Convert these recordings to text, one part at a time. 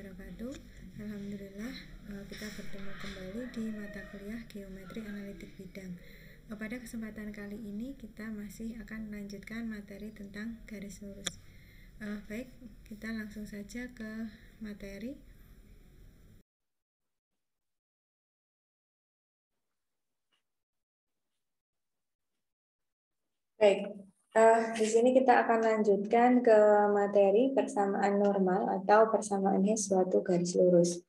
wabarakatuh. Alhamdulillah kita bertemu kembali di mata kuliah Geometri Analitik Bidang. Pada kesempatan kali ini kita masih akan melanjutkan materi tentang garis lurus. Baik, kita langsung saja ke materi. Baik, di sini kita akan lanjutkan ke materi persamaan normal atau persamaannya suatu garis lurus.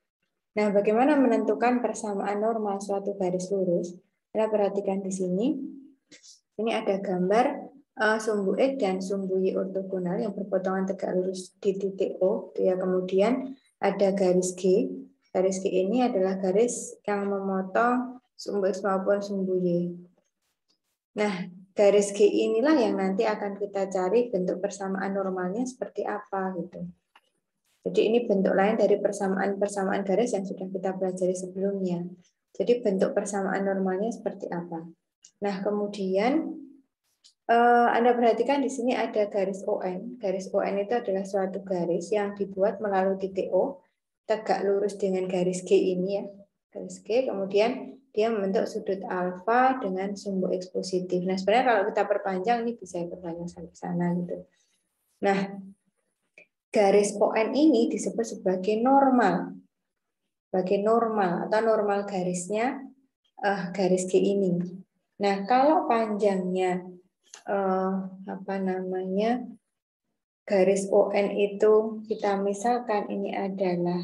Nah, bagaimana menentukan persamaan normal suatu garis lurus? Kita perhatikan di sini. Ini ada gambar sumbu X dan sumbu Y ortogonal yang berpotongan tegak lurus di titik O. Ya, kemudian ada garis G. Garis G ini adalah garis yang memotong sumbu X maupun sumbu Y. Nah, garis G inilah yang nanti akan kita cari bentuk persamaan normalnya seperti apa gitu. Jadi ini bentuk lain dari persamaan garis yang sudah kita pelajari sebelumnya. Jadi bentuk persamaan normalnya seperti apa. Nah, kemudian Anda perhatikan di sini ada garis ON. Garis ON itu adalah suatu garis yang dibuat melalui titik O, tegak lurus dengan garis G ini ya. Garis G, kemudian dia membentuk sudut alfa dengan sumbu X positif. Nah, sebenarnya kalau kita perpanjang ini bisa perpanjang sampai sana gitu. Nah, garis ON ini disebut sebagai normal. Sebagai normal atau normal garisnya garis G ini. Nah, kalau panjangnya garis ON itu kita misalkan ini adalah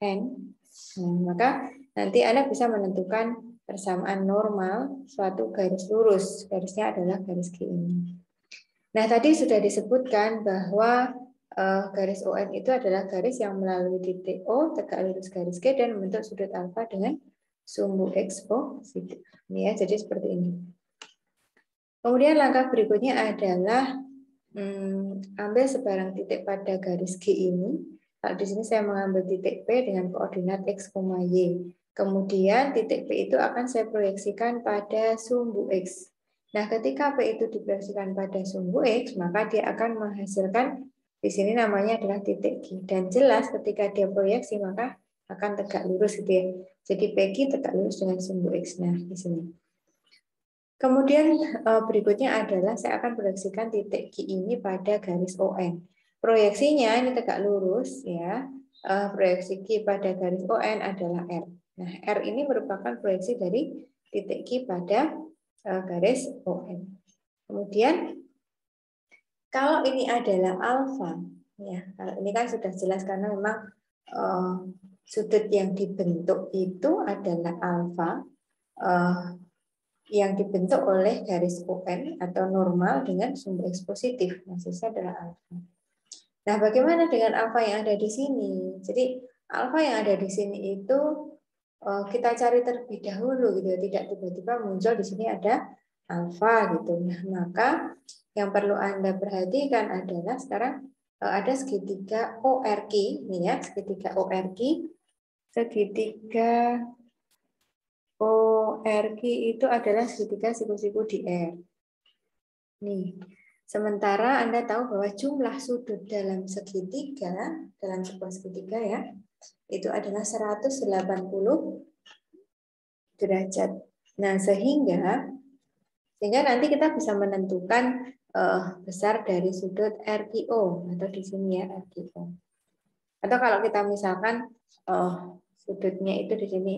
N, nah, maka nanti Anda bisa menentukan persamaan normal suatu garis lurus. Garisnya adalah garis G ini. Nah, tadi sudah disebutkan bahwa garis ON itu adalah garis yang melalui titik O, tegak lurus garis G, dan membentuk sudut alfa dengan sumbu X positif. Ini ya, jadi seperti ini. Kemudian langkah berikutnya adalah ambil sebarang titik pada garis G ini. Kalau di sini saya mengambil titik P dengan koordinat X, Y. Kemudian titik P itu akan saya proyeksikan pada sumbu X. Nah, ketika P itu diproyeksikan pada sumbu X, maka dia akan menghasilkan, di sini namanya adalah titik G. Dan jelas ketika dia proyeksi, maka akan tegak lurus gitu ya. Jadi PG tegak lurus dengan sumbu X. Nah, di sini. Kemudian berikutnya adalah saya akan proyeksikan titik Q ini pada garis ON. Proyeksinya ini tegak lurus ya. Proyeksi Q pada garis ON adalah R. Nah, R ini merupakan proyeksi dari titik Q pada garis ON. Kemudian kalau ini adalah alfa, ya, kalau ini kan sudah jelas karena memang sudut yang dibentuk itu adalah alfa. Yang dibentuk oleh garis ON atau normal dengan sumbu X positif. Nah, sisa adalah alfa. Nah, bagaimana dengan alfa yang ada di sini? Jadi, alfa yang ada di sini itu kita cari terlebih dahulu gitu, tidak tiba-tiba muncul di sini ada alfa gitu. Nah, maka yang perlu Anda perhatikan adalah sekarang ada segitiga ORQ, nih ya, segitiga ORQ, segitiga ORQ itu adalah segitiga siku-siku di R. Nih, sementara Anda tahu bahwa jumlah sudut dalam segitiga, dalam sebuah segitiga ya, itu adalah 180 derajat. Nah, sehingga nanti kita bisa menentukan besar dari sudut RQO, atau di sini ya RQO. Atau kalau kita misalkan sudutnya itu di sini,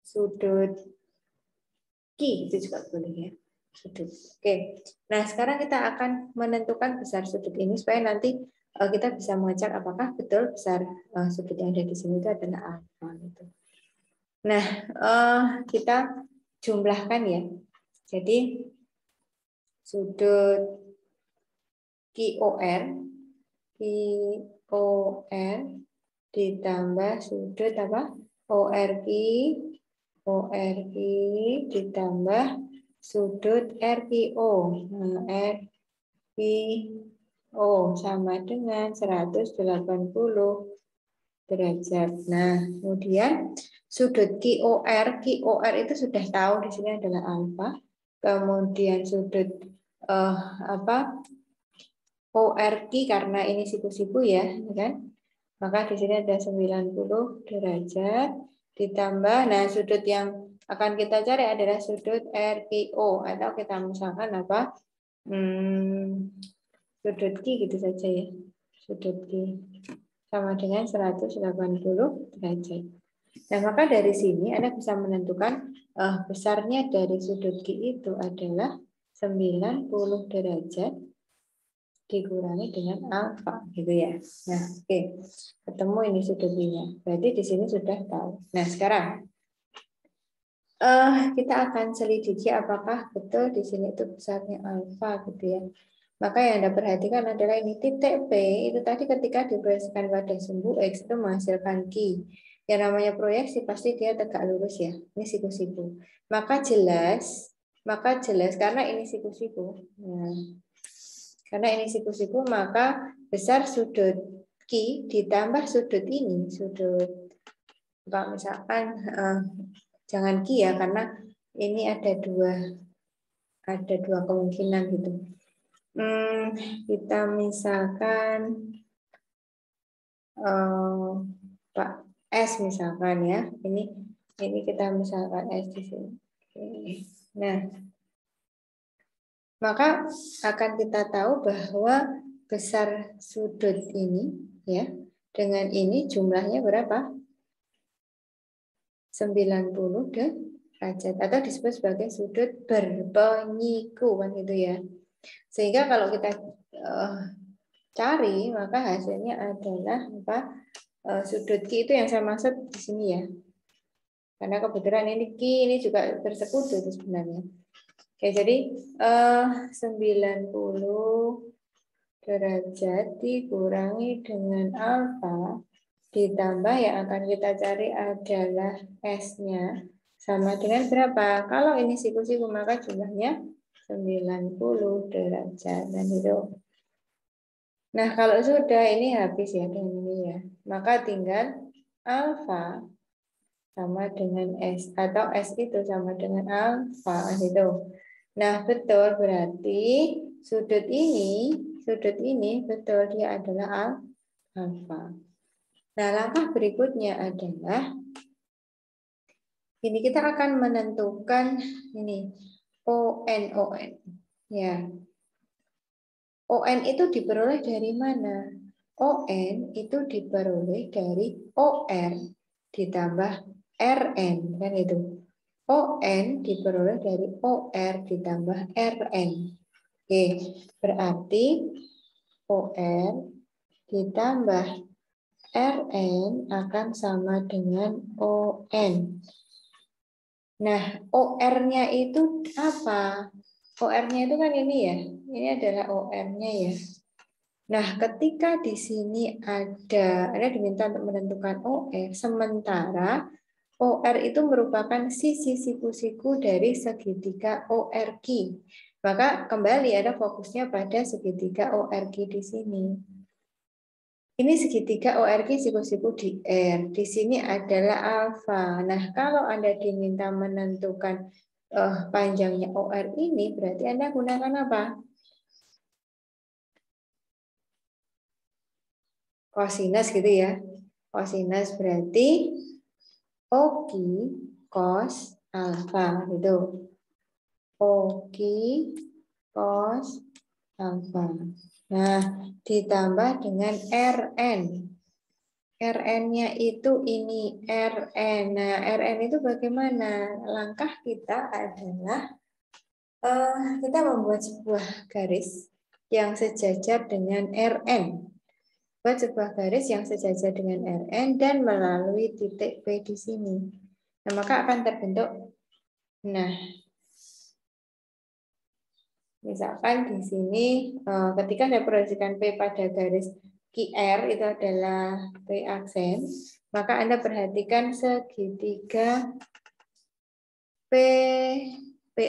sudut Q itu juga boleh ya. Sudut. Oke. Nah, sekarang kita akan menentukan besar sudut ini supaya nanti kita bisa mengecek apakah betul besar sudut yang ada di sini itu adalah alfa gitu. Nah, kita jumlahkan ya. Jadi sudut QOR ditambah sudut apa? ORQ ditambah sudut RQO. Nah, RQO sama dengan 180 derajat. Nah, kemudian sudut QOR itu sudah tahu di sini adalah alfa. Kemudian sudut ORQ karena ini siku-siku ya, kan? Maka di sini ada 90 derajat ditambah, nah sudut yang akan kita cari adalah sudut RQO atau kita misalkan apa? Sudut Q gitu saja ya. Sudut Q sama dengan 180 derajat. Nah, maka dari sini Anda bisa menentukan besarnya dari sudut Q itu adalah 90 derajat dikurangi dengan alfa gitu ya. Nah, oke. Ketemu ini sudut Q-nya. Berarti di sini sudah tahu. Nah, sekarang kita akan selidiki apakah betul di sini itu besarnya alfa gitu ya. Maka yang Anda perhatikan adalah ini titik P itu tadi ketika diproyeksikan pada sumbu X itu menghasilkan Q. Yang namanya proyeksi pasti dia tegak lurus ya. Ini siku-siku. Maka jelas karena ini siku-siku. Nah, karena ini siku-siku maka besar sudut Q ditambah sudut ini, sudut kalau misalkan jangan Q ya karena ini ada dua kemungkinan gitu. Kita misalkan Pak S misalkan ya. Ini kita misalkan S di sini. Nah, maka akan kita tahu bahwa besar sudut ini ya dengan ini jumlahnya berapa? 90 derajat atau disebut sebagai sudut berpenyiku kan gitu ya. Sehingga kalau kita cari maka hasilnya adalah apa? Sudut Q itu yang saya maksud di sini ya. Karena kebetulan ini Q ini juga bersekutu itu sebenarnya. Oke, jadi 90 derajat dikurangi dengan alfa ditambah yang akan kita cari adalah S-nya sama dengan berapa? Kalau ini siku-siku maka jumlahnya 90 derajat dan itu. Nah, kalau sudah ini habis ya dengan ini ya. Maka tinggal alfa sama dengan S atau S itu sama dengan alfa gitu. Nah, betul berarti sudut ini betul dia adalah alfa. Nah, langkah berikutnya adalah ini kita akan menentukan ini ON ya. ON itu diperoleh dari mana? ON itu diperoleh dari OR ditambah RN kan itu. ON diperoleh dari OR ditambah RN. Oke, berarti OR ditambah RN akan sama dengan ON. Nah, OR-nya itu apa? OR-nya itu kan ini ya. Ini adalah OR-nya ya. Nah, ketika di sini Anda diminta untuk menentukan OR, sementara OR itu merupakan sisi siku-siku dari segitiga ORQ. Maka kembali ada fokusnya pada segitiga ORQ di sini. Ini segitiga ORQ siku-siku di R. Di sini adalah alfa. Nah, kalau Anda diminta menentukan panjangnya OR ini, berarti Anda gunakan apa? Kosinus gitu ya. Kosinus berarti OQ cos alfa gitu. OQ cos alfa. Nah, ditambah dengan RN. RN-nya itu ini RN. Nah, RN itu bagaimana? Langkah kita adalah kita membuat sebuah garis yang sejajar dengan RN. Buat sebuah garis yang sejajar dengan RN dan melalui titik P di sini. Nah, maka akan terbentuk. Nah, misalkan di sini ketika saya proyeksikan P pada garis QR itu adalah P aksen, maka Anda perhatikan segitiga P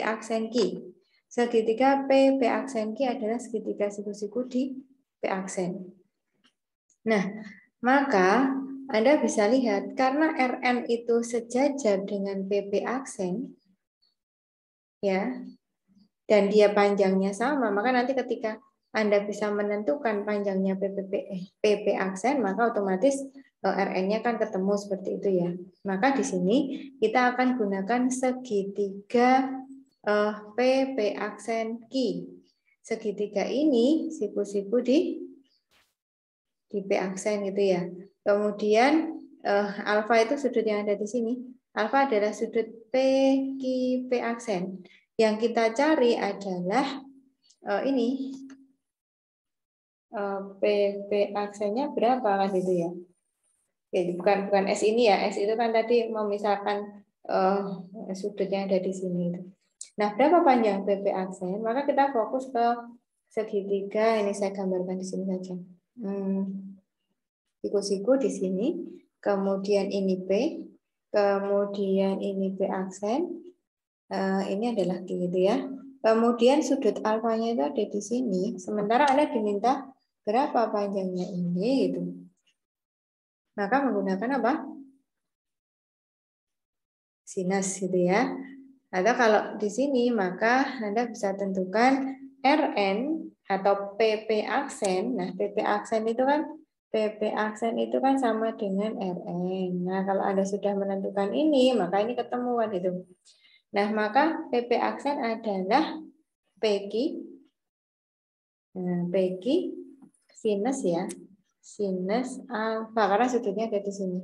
aksen Q. Segitiga P aksen Q adalah segitiga siku-siku di P aksen. Nah, maka Anda bisa lihat karena RN itu sejajar dengan PP aksen, ya, dan dia panjangnya sama, maka nanti ketika Anda bisa menentukan panjangnya PP aksen, maka otomatis Rn-nya kan ketemu seperti itu ya. Maka di sini kita akan gunakan segitiga PP aksen Q. Segitiga ini siku-siku di P aksen gitu ya. Kemudian alfa itu sudut yang ada di sini. Alfa adalah sudut P aksen. Yang kita cari adalah ini PP aksennya berapa kan itu ya? Oke, bukan S ini ya. S itu kan tadi memisahkan sudut yang ada di sini. Nah, berapa panjang PP aksen? Maka kita fokus ke segitiga. Ini saya gambarkan di sini saja. Siku-siku di sini. Kemudian ini P. Kemudian ini P aksen. Ini adalah gitu ya. Kemudian sudut alfanya itu ada di sini. Sementara Anda diminta berapa panjangnya ini gitu. Maka menggunakan apa? Sinus gitu ya. Atau kalau di sini maka Anda bisa tentukan Rn atau PP aksen. Nah, PP aksen itu kan sama dengan Rn. Nah, kalau Anda sudah menentukan ini, maka ini ketemuan itu. Nah, maka PP aksen adalah PQ. Nah, PQ sinus ya. Sinus alfa karena sudutnya ada di sini.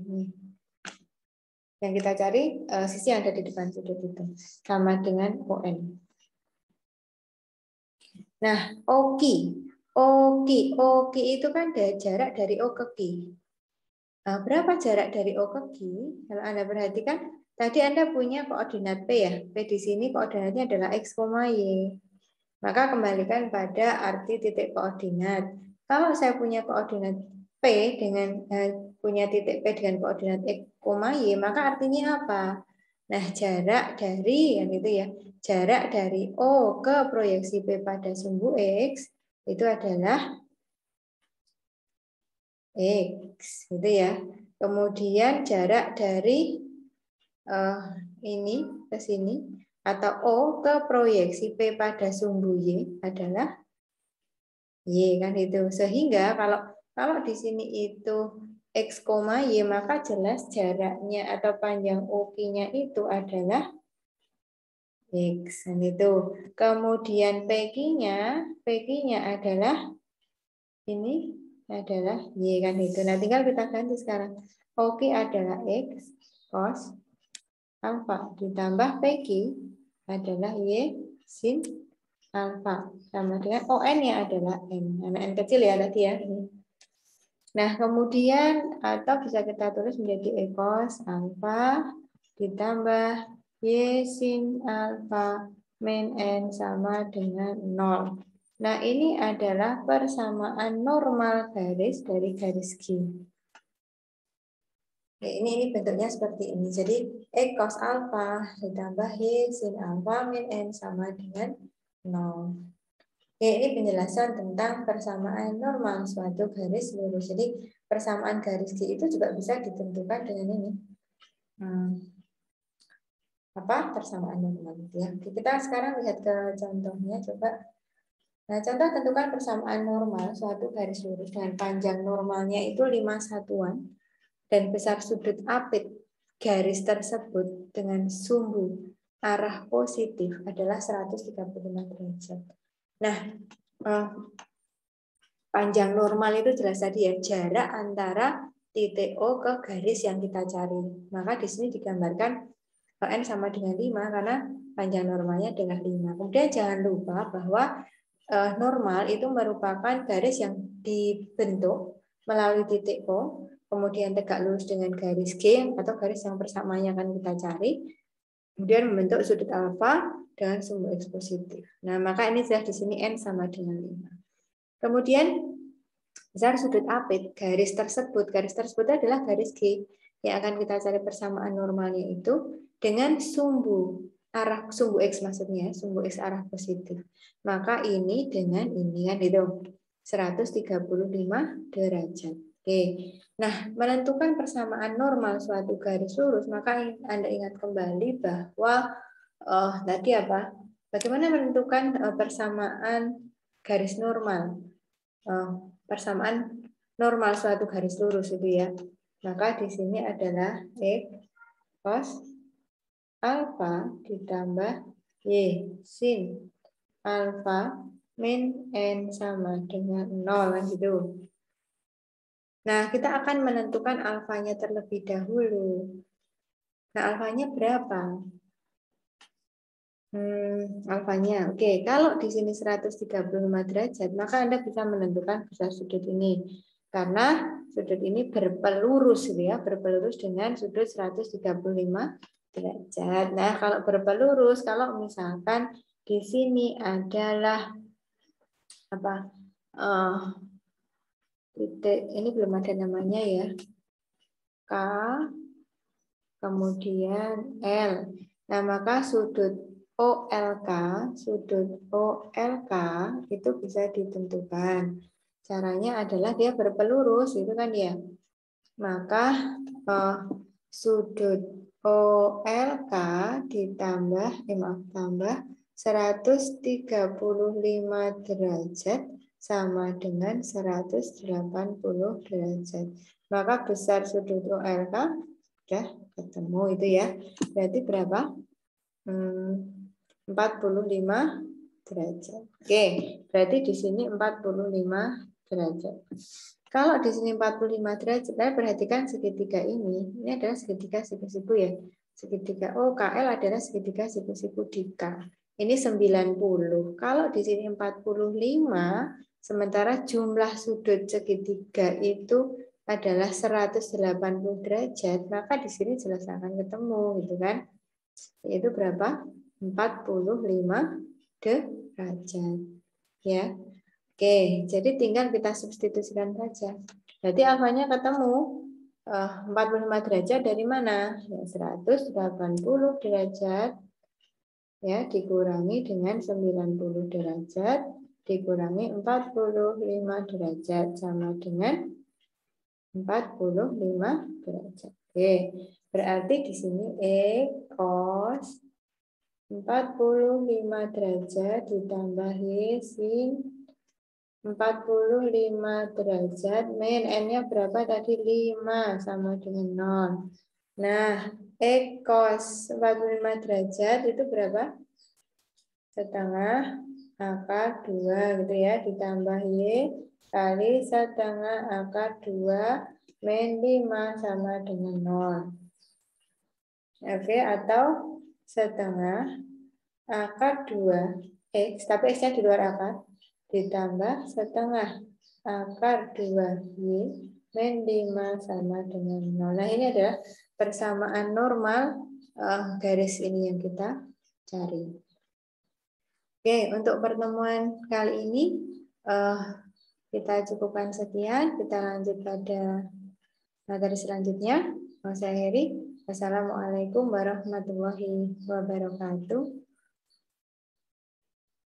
Yang kita cari sisi yang ada di depan sudut itu sama dengan ON. Nah, OQ itu kan jarak dari O ke Q. Nah, berapa jarak dari O ke Q? Kalau Anda perhatikan, tadi Anda punya koordinat P ya. P di sini koordinatnya adalah X, Y. Maka kembalikan pada arti titik koordinat. Kalau saya punya koordinat P dengan punya titik P dengan koordinat X, Y, maka artinya apa? Nah, jarak dari yang itu ya, jarak dari O ke proyeksi P pada sumbu X itu adalah X, gitu ya. Kemudian jarak dari ini ke sini atau O ke proyeksi P pada sumbu Y adalah Y kan itu. Sehingga kalau di sini itu X, Y, maka jelas jaraknya atau panjang OQ-nya itu adalah X kan itu. Kemudian PQ-nya adalah ini adalah Y kan itu. Nah, tinggal kita ganti sekarang. OQ adalah X cos alfa ditambah PQ adalah Y sin alfa sama dengan ON-nya adalah N. Nah, N kecil ya tadi ya. Nah, kemudian atau bisa kita tulis menjadi E cos alfa ditambah Y sin alfa min N sama dengan 0. Nah, ini adalah persamaan normal garis dari garis Q. Ini bentuknya seperti ini. Jadi, E cos alfa ditambah Y sin alfa min N sama dengan 0. Ini penjelasan tentang persamaan normal suatu garis lurus. Jadi persamaan garis Q itu juga bisa ditentukan dengan ini. Persamaan normal ya. Kita sekarang lihat ke contohnya coba. Nah, contoh tentukan persamaan normal suatu garis lurus dengan panjang normalnya itu 5 satuan dan besar sudut apit garis tersebut dengan sumbu arah positif adalah 135 derajat. Nah, panjang normal itu jelas tadi ya, jarak antara titik O ke garis yang kita cari. Maka di sini digambarkan N sama dengan 5 karena panjang normalnya adalah 5. Kemudian jangan lupa bahwa normal itu merupakan garis yang dibentuk melalui titik O, kemudian tegak lurus dengan garis G atau garis yang persamaannya akan kita cari. Kemudian membentuk sudut alfa dengan sumbu X positif. Nah, maka ini sudah di sini N sama dengan 5. Kemudian besar sudut apit garis tersebut adalah garis G yang akan kita cari persamaan normalnya itu dengan sumbu X maksudnya, sumbu X arah positif. Maka ini dengan ini kan itu 135 derajat. Oke. Nah, menentukan persamaan normal suatu garis lurus, maka Anda ingat kembali bahwa tadi apa? Bagaimana menentukan persamaan garis normal. Persamaan normal suatu garis lurus itu ya. Maka di sini adalah X cos alfa ditambah Y sin alfa min N sama dengan 0 gitu. Nah, kita akan menentukan alfanya terlebih dahulu. Nah, alfanya berapa? Alfanya. Oke, kalau di sini 135 derajat, maka Anda bisa menentukan besar sudut ini. Karena sudut ini berpelurus gitu ya, berpelurus dengan sudut 135 derajat. Nah, kalau berpelurus, kalau misalkan di sini adalah apa? Titik ini belum ada namanya ya. K kemudian L. Nah, maka sudut OLK itu bisa ditentukan. Caranya adalah dia berpelurus, itu kan ya. Maka sudut OLK tambah 135 derajat sama dengan 180 derajat. Maka besar sudut OLK sudah ketemu itu ya. Berarti berapa? 45 derajat. Oke, berarti di sini 45 derajat. Kalau di sini 45 derajat, perhatikan segitiga ini adalah segitiga siku-siku ya. Segitiga OKL adalah segitiga siku-siku di K. Ini 90. Kalau di sini 45, sementara jumlah sudut segitiga itu adalah 180 derajat, maka di sini jelas akan ketemu gitu kan. Yaitu berapa? 45 derajat. Ya. Oke, jadi tinggal kita substitusikan saja. Jadi alfanya ketemu 45 derajat dari mana? Ya, 180 derajat ya dikurangi dengan 90 derajat dikurangi 45 derajat sama dengan 45 derajat. Oke, berarti di sini cos 45 derajat ditambah Y sin 45 derajat, min N-nya berapa tadi? 5 sama dengan 0. Nah, cos 45 derajat itu berapa? Setengah akar 2 gitu ya, ditambah Y kali setengah akar 2 min 5 sama dengan 0. Oke, atau setengah akar 2 X, tapi X-nya di luar akar, ditambah setengah akar 2Y min 5 sama dengan 0. Nah, ini adalah persamaan normal garis ini yang kita cari. Oke, untuk pertemuan kali ini kita cukupkan sekian. Kita lanjut pada materi selanjutnya. Saya Heri. Wassalamualaikum warahmatullahi wabarakatuh.